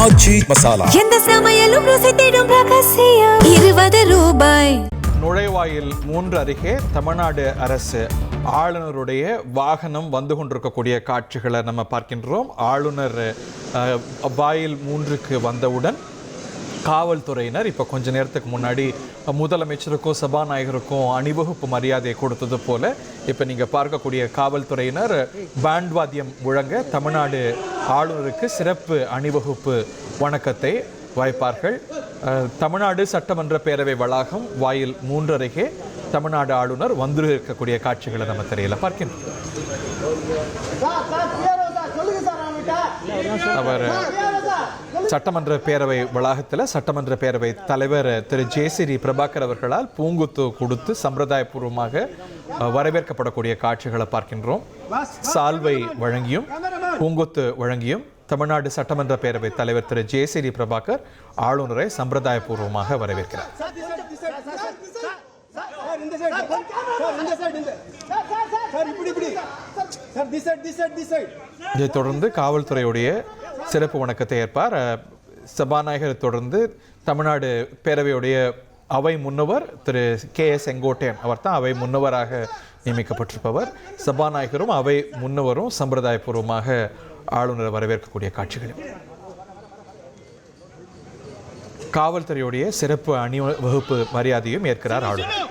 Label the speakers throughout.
Speaker 1: ஆச்சி மசாலா.
Speaker 2: எந்த சமையலும் ருசி தேடும் ரகசியம். 20 ரூபாய்.
Speaker 3: நுழைவாயில் 3 அருகே தமிழ்நாடு அரசு ஆளுநருடைய வாகனம் வந்து கொண்டிருக்கக்கூடிய காட்சிகளை நம்ம பார்க்கின்றோம். ஆளுநர் வாயில் 3க்கு வந்தவுடன் காவல்துறையினர் இப்போ கொஞ்ச நேரத்துக்கு முன்னாடி முதலமைச்சருக்கும் சபாநாயகருக்கும் அணிவகுப்பு மரியாதையை கொடுத்தது போல இப்போ நீங்கள் பார்க்கக்கூடிய காவல்துறையினர் பேண்ட் வாத்தியம் முழங்க தமிழ்நாடு ஆளுநருக்கு சிறப்பு அணிவகுப்பு வணக்கத்தை வைப்பார்கள். தமிழ்நாடு சட்டமன்ற பேரவை வளாகம் வாயில் 3 அருகே தமிழ்நாடு ஆளுநர் வந்து இருக்கக்கூடிய காட்சிகளை நம்ம தெரியல பார்க்கின்றோம். அவர் சட்டமன்ற பேரவை வளாகத்தில் சட்டமன்ற பேரவை தலைவர் திரு ஜேசிரி பிரபாகர் அவர்களால் பூங்குத்து கொடுத்து சம்பிரதாயபூர்வமாக வரவேற்கப்படக்கூடிய காட்சிகளை பார்க்கின்றோம். சால்வை வழங்கியும் பூங்குத்து வழங்கியும் தமிழ்நாடு சட்டமன்ற பேரவை தலைவர் திரு ஜேசிரி பிரபாகர் ஆளுநரை சம்பிரதாயபூர்வமாக வரவேற்கிறார். இதைத் தொடர்ந்து காவல்துறையுடைய சிறப்பு வணக்கத்தை ஏற்பார். சபாநாயகரை தொடர்ந்து தமிழ்நாடு பேரவையுடைய அவை முன்னவர் திரு KS செங்கோட்டையன் அவர் தான் அவை முன்னவராக நியமிக்கப்பட்டிருப்பவர். சபாநாயகரும் அவை முன்னவரும் சம்பிரதாயபூர்வமாக ஆளுநரை வரவேற்கக்கூடிய காட்சிகள். காவல்துறையுடைய சிறப்பு அணிவகுப்பு மரியாதையும் ஏற்கிறார் ஆளுநர்.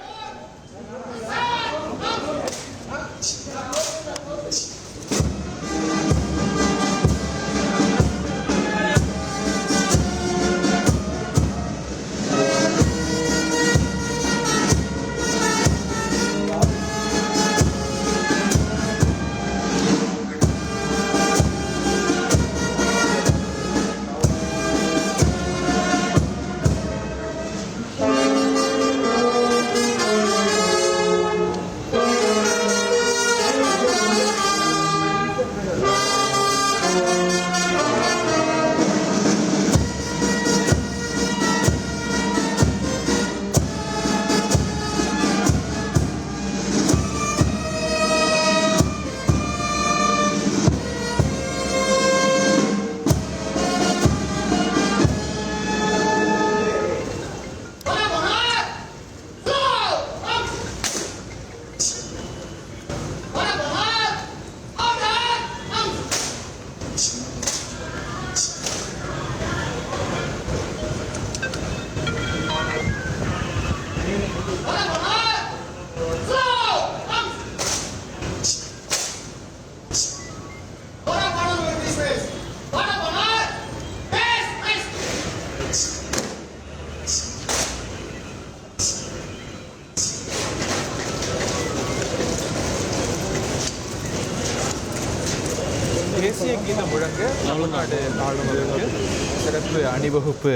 Speaker 3: தேசிய கீதம் முழங்க தமிழ்நாடு ஆளுநருக்கு சிறப்பு அணிவகுப்பு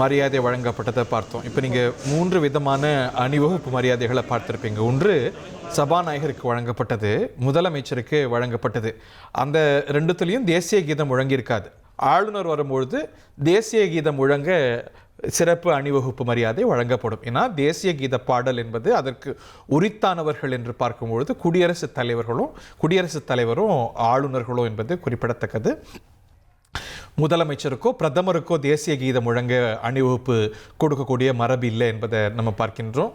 Speaker 3: மரியாதை வழங்கப்பட்டதை பார்த்தோம். இப்போ நீங்கள் 3 விதமான அணிவகுப்பு மரியாதைகளை பார்த்துருப்பீங்க. ஒன்று சபாநாயகருக்கு வழங்கப்பட்டது, முதலமைச்சருக்கு வழங்கப்பட்டது. அந்த 2துலேயும் தேசிய கீதம் முழங்கியிருக்காது. ஆளுநர் வரும்பொழுது தேசிய கீதம் முழங்க சிறப்பு அணிவகுப்பு மரியாதை வழங்கப்படும். ஏன்னா தேசிய கீத பாடல் என்பது அதற்கு உரித்தானவர்கள் என்று பார்க்கும்பொழுது குடியரசுத் தலைவரும் ஆளுநர்களும் என்பது குறிப்பிடத்தக்கது. முதலமைச்சருக்கோ பிரதமருக்கோ தேசிய கீதம் முழங்க அணிவகுப்பு கொடுக்கக்கூடிய மரபு இல்லை என்பதை நம்ம பார்க்கின்றோம்.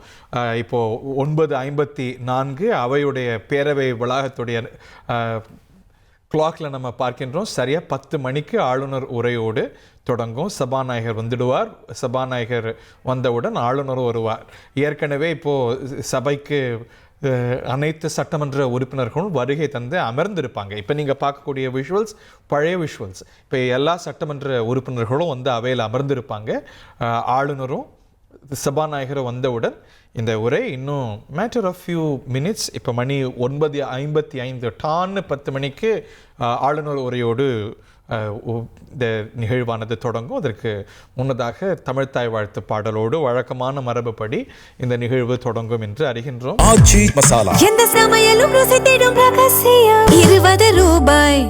Speaker 3: இப்போது 9:54 அவையுடைய பேரவை வளாகத்துடைய கிளாக்கில் நம்ம பார்க்கின்றோம். சரியாக 10 மணிக்கு ஆளுநர் உரையோடு தொடங்கும். சபாநாயகர் வந்துடுவார். சபாநாயகர் வந்தவுடன் ஆளுநரும் வருவார். ஏற்கனவே இப்போது சபைக்கு அனைத்து சட்டமன்ற உறுப்பினர்களும் வருகை தந்து அமர்ந்திருப்பாங்க. இப்போ நீங்கள் பார்க்கக்கூடிய விஷுவல்ஸ் பழைய விஷுவல்ஸ். இப்போ எல்லா சட்டமன்ற உறுப்பினர்களும் வந்து அவையில் அமர்ந்திருப்பாங்க. ஆளுநரும் சபாநாயகரும் வந்தவுடன் இந்த உரை இன்னும் மேட்டர் ஆஃப் ஃபியூ மினிட்ஸ். இப்போ மணி 9:55 டான்னு 10 மணிக்கு ஆளுநர் உரையோடு இந்த நிகழ்வானது தொடங்கும். அதற்கு முன்னதாக தமிழ்த்தாய் வாழ்த்து பாடலோடு வழக்கமான மரபுப்படி இந்த நிகழ்வு தொடங்கும் என்று அறிகின்றோம்.
Speaker 1: ஆச்சி மசாலா.
Speaker 2: எந்த சமையலும் ருசி தேடும் ரகசியம். 20 ரூபாய்.